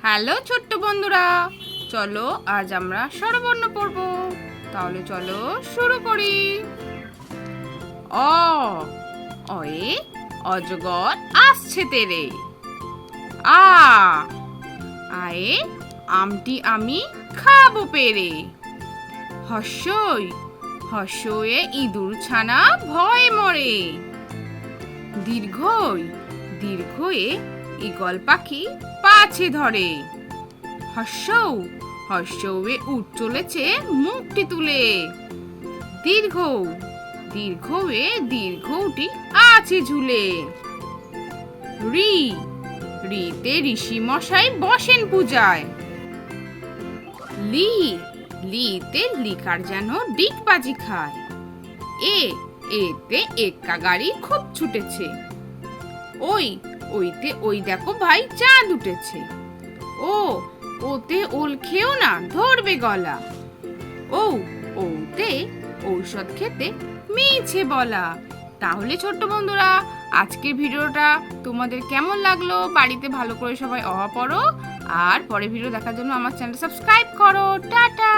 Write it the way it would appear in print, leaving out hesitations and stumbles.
Hello ছোট্ট বন্ধুরা, চলো আজ আমরা স্বরবর্ণ পড়ব। তাহলে চলো শুরু করি। অ অয়ে অজগর আসছে তেরে। আ আয়ে আমটি আমি খাবো পেরে। হস্যই হস্যয়ে ইঁদুর ছানা ভয়ে মরে। দীর্ঘই দীর্ঘয়ে ঈগল পাখি পাছে ধরে। হর্ষৌ হর্ষৌয়ে উঠ চলেছে মুখটি তুলে। দীর্ঘ দীর্ঘয়ে দীর্ঘটি আছে ঝুলে। রি রিতে ঋষি মশাই বসেন পূজায়। লি লিতে লিকার যেন ডিগবাজি খায়। এতে এক্কা গাড়ি খুব ছুটেছে। ওইতে ওই দেখো ভাই চাঁদ উঠেছে। ওতে ওল খেও না ধরবে গলা। ওতে ঔষধ খেতে মিছে বলা। তাহলে ছোট্ট বন্ধুরা, আজকের ভিডিওটা তোমাদের কেমন লাগলো? বাড়িতে ভালো করে সবাই অ পড়ো, আর পরের ভিডিও দেখার জন্য আমার চ্যানেল সাবস্ক্রাইব করো। টাটা।